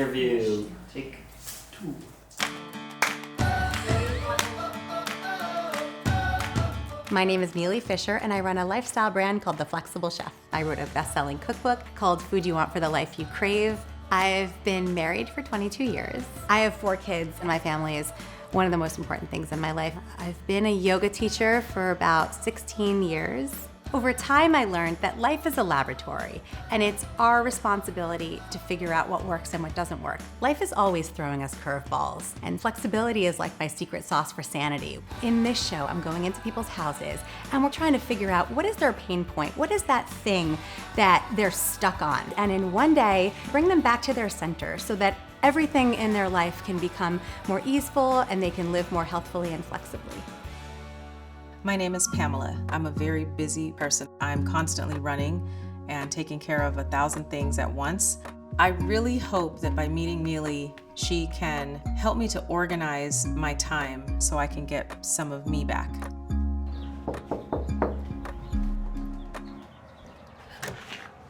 interview. Take 2. My name is Nealy Fisher, and I run a lifestyle brand called The Flexible Chef. I wrote a best-selling cookbook called Food You Want for the Life You Crave. I've been married for 22 years. I have 4 kids, and my family is one of the most important things in my life. I've been a yoga teacher for about 16 years. Over time, I learned that life is a laboratory, and it's our responsibility to figure out what works and what doesn't work. Life is always throwing us curveballs, and flexibility is like my secret sauce for sanity. In this show, I'm going into people's houses, and we're trying to figure out what is their pain point, what is that thing that they're stuck on, and in one day, bring them back to their center so that everything in their life can become more easeful and they can live more healthfully and flexibly. My name is Pamela. I'm a very busy person. I'm constantly running and taking care of 1,000 things at once. I really hope that by meeting Nealy, she can help me to organize my time so I can get some of me back.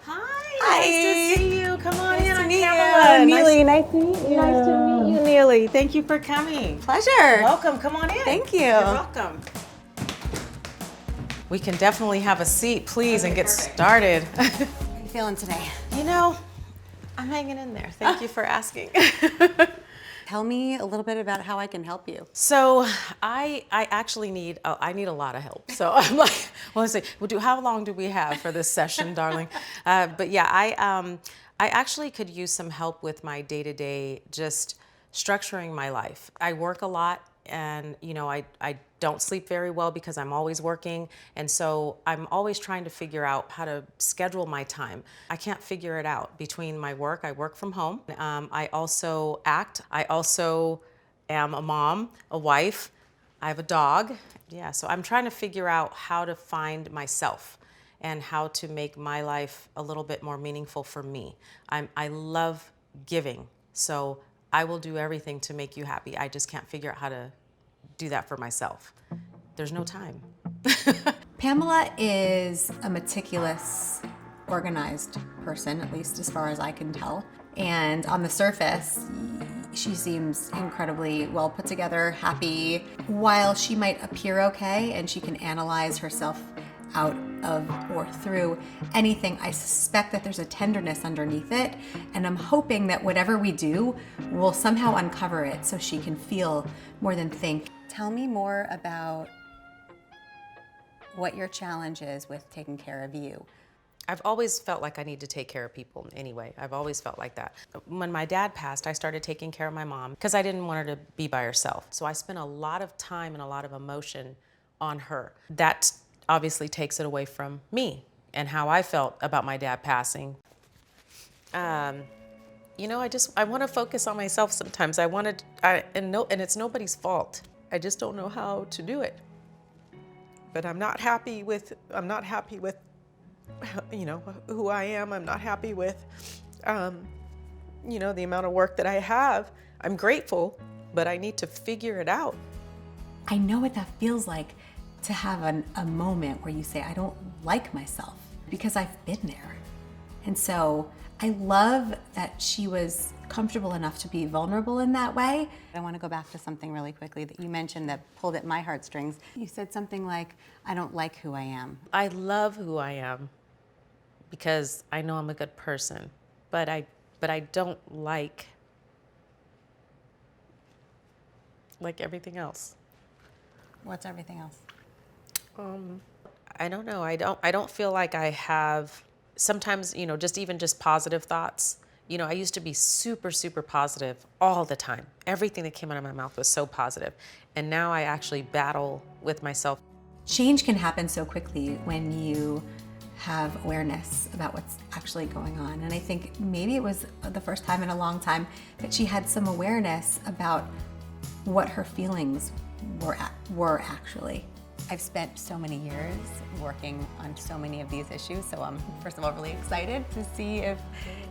Hi, nice to see you. Come on in, I'm Pamela. Nealy, nice to meet you. Nice to meet you, Nealy. Thank you for coming. Pleasure. Welcome, come on in. Thank you. You're welcome. We can definitely have a seat, please, and get started. How are you feeling today? You know, I'm hanging in there. Thank you for asking. Tell me a little bit about how I can help you. So I actually need I need a lot of help. So I'm like, well, let's see. How long do we have for this session, darling? But yeah, I actually could use some help with my day-to-day, just structuring my life. I work a lot. And you know, I don't sleep very well because I'm always working, and so I'm always trying to figure out how to schedule my time. I can't figure it out between my work. I work from home. I also act. I also am a mom, a wife. I have a dog. Yeah, so I'm trying to figure out how to find myself and how to make my life a little bit more meaningful for me. I love giving, so I will do everything to make you happy. I just can't figure out how to do that for myself. There's no time. Pamela is a meticulous, organized person, at least as far as I can tell. And on the surface, she seems incredibly well put together, happy. While she might appear okay and she can analyze herself out of or through anything, I suspect that there's a tenderness underneath it, and I'm hoping that whatever we do will somehow uncover it so she can feel more than think. Tell me more about what your challenge is with taking care of you. I've always felt like I need to take care of people anyway. I've always felt like that. When my dad passed, I started taking care of my mom because I didn't want her to be by herself. So I spent a lot of time and a lot of emotion on her. That obviously takes it away from me and how I felt about my dad passing. You know, I want to focus on myself sometimes. And it's nobody's fault. I just don't know how to do it. But I'm not happy with, you know, who I am. I'm not happy with, you know, the amount of work that I have. I'm grateful, but I need to figure it out. I know what that feels like, to have a moment where you say, I don't like myself, because I've been there. And so I love that she was comfortable enough to be vulnerable in that way. I want to go back to something really quickly that you mentioned that pulled at my heartstrings. You said something like, I don't like who I am. I love who I am because I know I'm a good person, but I don't like everything else. What's everything else? I don't know. I don't feel like I have, sometimes, you know, just positive thoughts. You know, I used to be super, super positive all the time. Everything that came out of my mouth was so positive. And now I actually battle with myself. Change can happen so quickly when you have awareness about what's actually going on. And I think maybe it was the first time in a long time that she had some awareness about what her feelings were actually. I've spent so many years working on so many of these issues, so I'm first of all really excited to see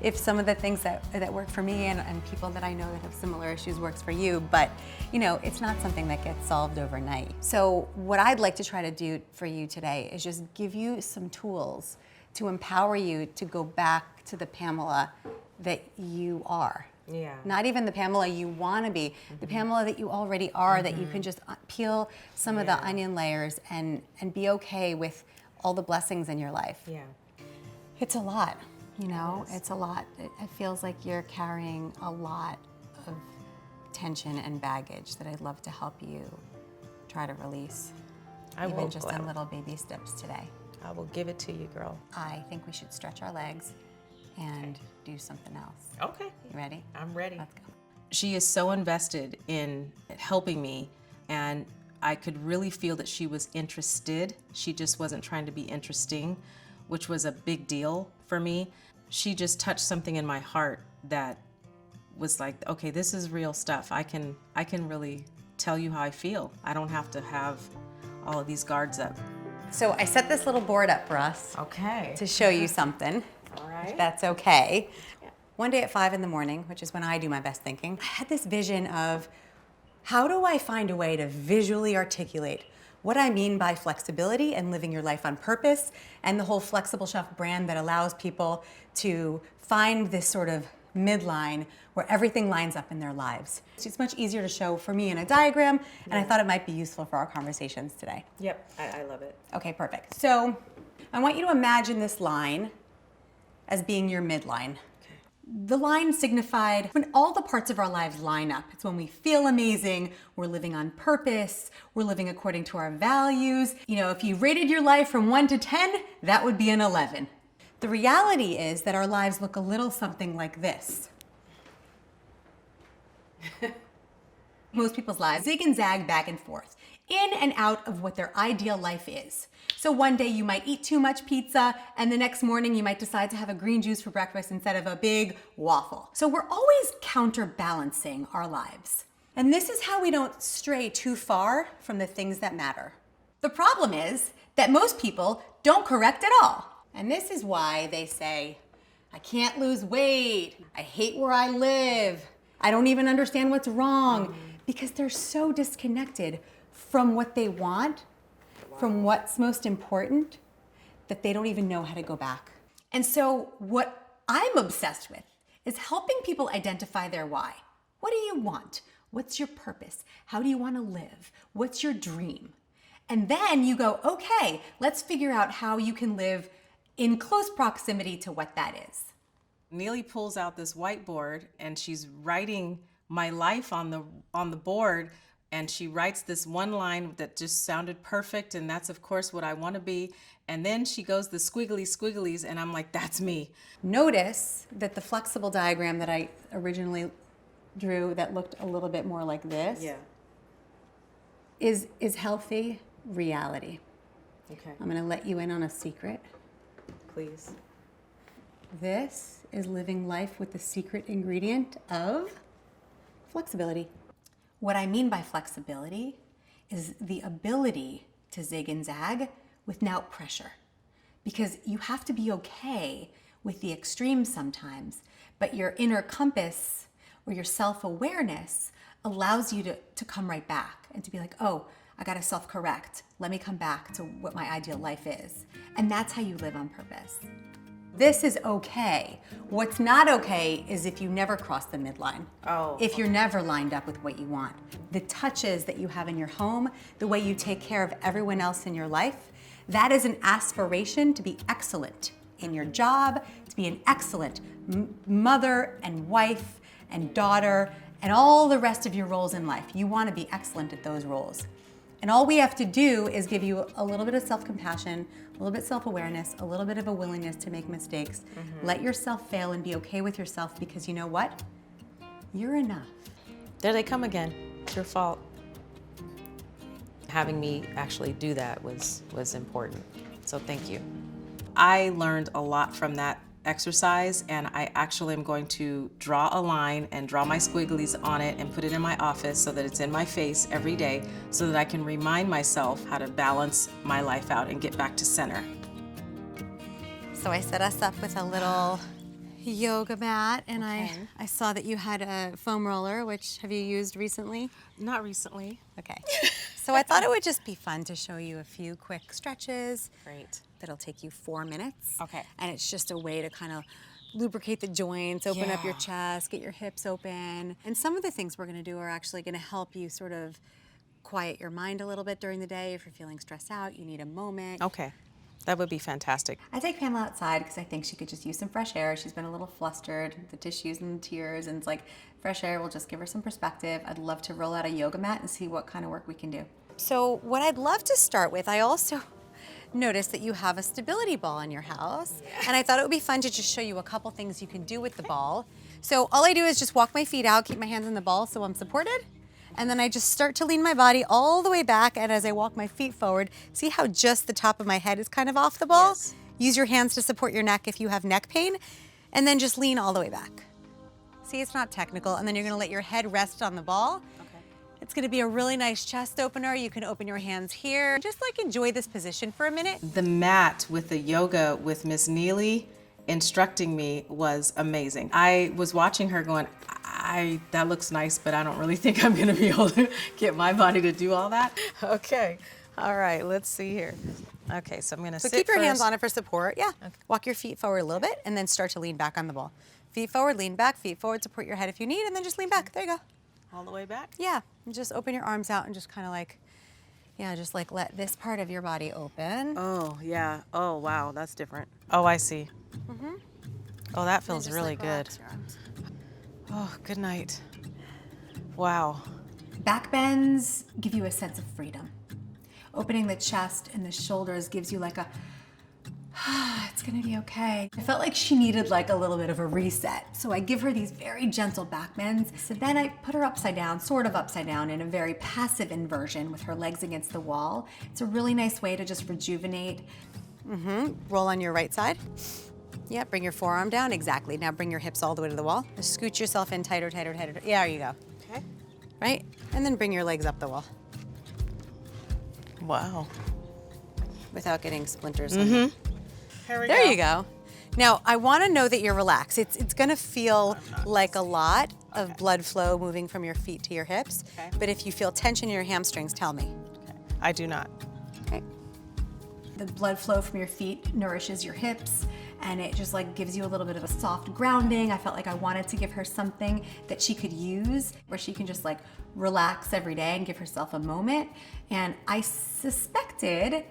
if some of the things that work for me and people that I know that have similar issues works for you. But you know, it's not something that gets solved overnight. So what I'd like to try to do for you today is just give you some tools to empower you to go back to the Pamela that you are. Yeah. Not even the Pamela you want to be, the Pamela that you already are, that you can just peel some of the onion layers and be okay with all the blessings in your life. Yeah. It's a lot, you know, it's a lot. It feels like you're carrying a lot of tension and baggage that I'd love to help you try to release. Even just in little baby steps today. I will give it to you, girl. I think we should stretch our legs and do something else. Okay. You ready? I'm ready. Let's go. She is so invested in helping me, and I could really feel that she was interested. She just wasn't trying to be interesting, which was a big deal for me. She just touched something in my heart that was like, okay, this is real stuff. I can really tell you how I feel. I don't have to have all of these guards up. So I set this little board up for us Okay. to show you something. All right. If that's okay. Yeah. One day at 5 in the morning, which is when I do my best thinking, I had this vision of how do I find a way to visually articulate what I mean by flexibility and living your life on purpose, and the whole Flexible Chef brand that allows people to find this sort of midline where everything lines up in their lives. It's much easier to show for me in a diagram, and I thought it might be useful for our conversations today. Yep, I love it. Okay, perfect. So I want you to imagine this line as being your midline. The line signified when all the parts of our lives line up. It's when we feel amazing, we're living on purpose, we're living according to our values. You know, if you rated your life from 1 to 10, that would be an 11. The reality is that our lives look a little something like this. Most people's lives zig and zag back and forth, in and out of what their ideal life is. So one day you might eat too much pizza, and the next morning you might decide to have a green juice for breakfast instead of a big waffle. So we're always counterbalancing our lives. And this is how we don't stray too far from the things that matter. The problem is that most people don't correct at all. And this is why they say, I can't lose weight, I hate where I live, I don't even understand what's wrong, because they're so disconnected from what they want, from what's most important, that they don't even know how to go back. And so what I'm obsessed with is helping people identify their why. What do you want? What's your purpose? How do you want to live? What's your dream? And then you go, okay, let's figure out how you can live in close proximity to what that is. Nealy pulls out this whiteboard and she's writing my life on the board, and she writes this one line that just sounded perfect, and that's of course what I want to be. And then she goes the squigglies, and I'm like, that's me. Notice that the flexible diagram that I originally drew that looked a little bit more like this is healthy reality. Okay. I'm going to let you in on a secret. Please. This is living life with the secret ingredient of flexibility. What I mean by flexibility is the ability to zig and zag without pressure. Because you have to be okay with the extremes sometimes, but your inner compass or your self-awareness allows you to come right back and to be like, oh, I gotta self-correct. Let me come back to what my ideal life is. And that's how you live on purpose. This is okay. What's not okay is if you never cross the midline. If you're never lined up with what you want. The touches that you have in your home, the way you take care of everyone else in your life, that is an aspiration to be excellent in your job, to be an excellent mother and wife and daughter and all the rest of your roles in life. You want to be excellent at those roles. And all we have to do is give you a little bit of self-compassion, a little bit self-awareness, a little bit of a willingness to make mistakes. Let yourself fail and be okay with yourself, because you know what? You're enough. There they come again. It's your fault. Having me actually do that was important. So thank you. I learned a lot from that exercise, and I actually am going to draw a line and draw my squigglies on it and put it in my office so that it's in my face every day, so that I can remind myself how to balance my life out and get back to center. So I set us up with a little yoga mat, and I saw that you had a foam roller, which have you used recently? Not recently. Okay. So I thought it would just be fun to show you a few quick stretches. Great. That'll take you 4 minutes. Okay. And it's just a way to kind of lubricate the joints, open up your Yeah. chest, get your hips open. And some of the things we're gonna do are actually gonna help you sort of quiet your mind a little bit during the day. If you're feeling stressed out, you need a moment. Okay, that would be fantastic. I take Pamela outside because I think she could just use some fresh air. She's been a little flustered, the tissues and the tears, and it's like fresh air will just give her some perspective. I'd love to roll out a yoga mat and see what kind of work we can do. So what I'd love to start with, I also noticed that you have a stability ball in your house, and I thought it would be fun to just show you a couple things you can do with the ball. So all I do is just walk my feet out, keep my hands on the ball so I'm supported, and then I just start to lean my body all the way back, and as I walk my feet forward, see how just the top of my head is kind of off the ball? Yes. Use your hands to support your neck if you have neck pain, and then just lean all the way back. See, it's not technical, and then you're gonna let your head rest on the ball. It's gonna be a really nice chest opener. You can open your hands here. Just like enjoy this position for a minute. The mat with the yoga with Miss Nealy instructing me was amazing. I was watching her going, that looks nice, but I don't really think I'm gonna be able to get my body to do all that. Okay, all right, let's see here. Okay, so I'm gonna sit So keep your hands first. on it for support. Yeah. Walk your feet forward a little bit and then start to lean back on the ball. Feet forward, lean back, feet forward, support your head if you need, and then just lean back. There you go. All the way back? Yeah, and just open your arms out and just kind of like, yeah, just like let this part of your body open. Oh, yeah. Oh, wow, that's different. Oh, I see. Oh, that And feels just, really like, good. relax your arms. Oh, good night. Wow. Back bends give you a sense of freedom. Opening the chest and the shoulders gives you like a, it's gonna be okay. I felt like she needed like a little bit of a reset. So I give her these very gentle back bends. So then I put her upside down, sort of upside down in a very passive inversion with her legs against the wall. It's a really nice way to just rejuvenate. Roll on your right side. Yeah, bring your forearm down, exactly. Now bring your hips all the way to the wall. Just scoot yourself in tighter, tighter, tighter. Yeah, there you go. Okay. Right? And then bring your legs up the wall Wow. without getting splinters on them. Here we There you go. Now, I want to know that you're relaxed. It's going to feel like a lot of blood flow moving from your feet to your hips. Okay. But if you feel tension in your hamstrings, tell me. Okay. I do not. Okay. The blood flow from your feet nourishes your hips, and it just like gives you a little bit of a soft grounding. I felt like I wanted to give her something that she could use where she can just like relax every day and give herself a moment. And I suspected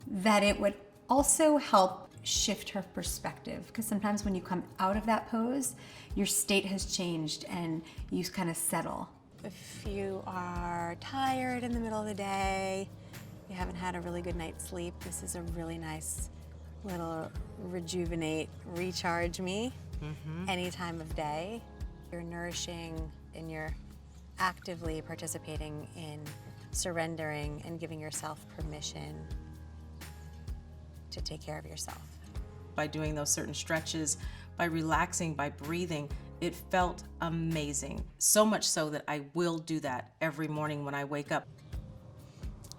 that it would also help shift her perspective, because sometimes when you come out of that pose, your state has changed and you kind of settle. If you are tired in the middle of the day, you haven't had a really good night's sleep, this is a really nice little rejuvenate, recharge me any time of day. You're nourishing and you're actively participating in surrendering and giving yourself permission to take care of yourself. By doing those certain stretches, by relaxing, by breathing, it felt amazing. So much so that I will do that every morning when I wake up.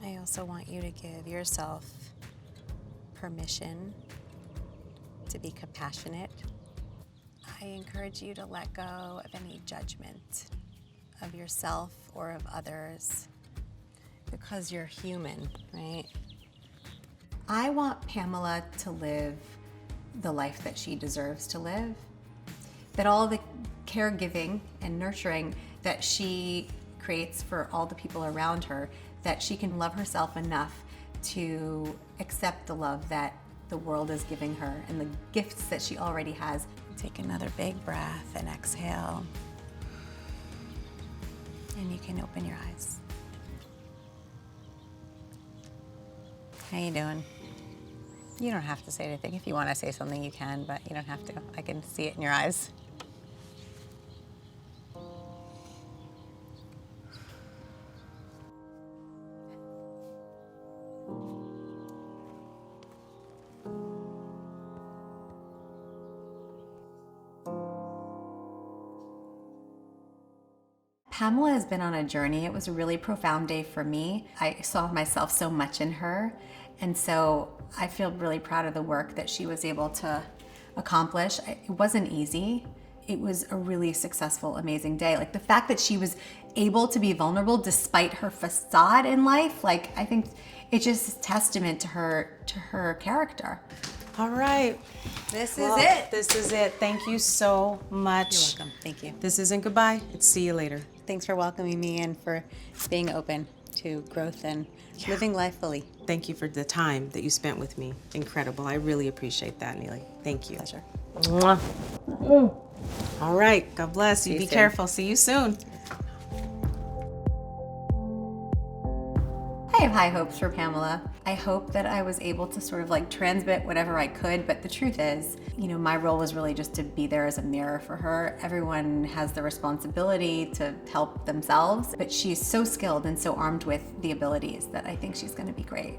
I also want you to give yourself permission to be compassionate. I encourage you to let go of any judgment of yourself or of others, because you're human, right? I want Pamela to live the life that she deserves to live, that all the caregiving and nurturing that she creates for all the people around her, that she can love herself enough to accept the love that the world is giving her and the gifts that she already has. Take another big breath and exhale. And you can open your eyes. How you doing? You don't have to say anything. If you want to say something, you can, but you don't have to. I can see it in your eyes. Pamela has been on a journey. It was a really profound day for me. I saw myself so much in her. And so I feel really proud of the work that she was able to accomplish. It wasn't easy. It was a really successful, amazing day. Like the fact that she was able to be vulnerable despite her facade in life, like I think it's just a testament to her character. All right. This Well, is it. This is it. Thank you so much. You're welcome. Thank you. This isn't goodbye. It's see you later. Thanks for welcoming me and for being open to growth and living life fully. Thank you for the time that you spent with me. Incredible. I really appreciate that, Nealy. Thank you. Pleasure. Mwah. All right. God bless you. See you Be soon. careful. See you soon. I have high hopes for Pamela. I hope that I was able to sort of like transmit whatever I could, but the truth is, my role was really just to be there as a mirror for her. Everyone has the responsibility to help themselves, but she's so skilled and so armed with the abilities that I think she's gonna be great.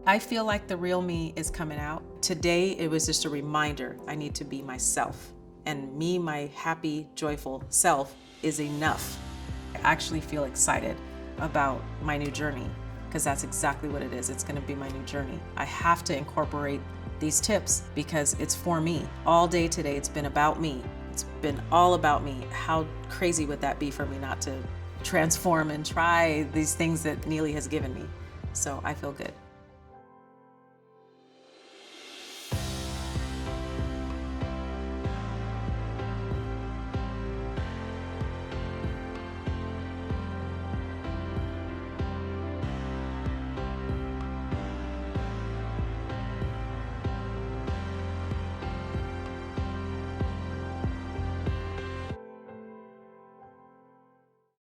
I feel like the real me is coming out. Today, it was just a reminder I need to be myself. And me, my happy, joyful self is enough. I actually feel excited about my new journey because that's exactly what it is. It's gonna be my new journey. I have to incorporate these tips because it's for me. All day today, it's been about me. It's been all about me. How crazy would that be for me not to transform and try these things that Nealy has given me? So I feel good.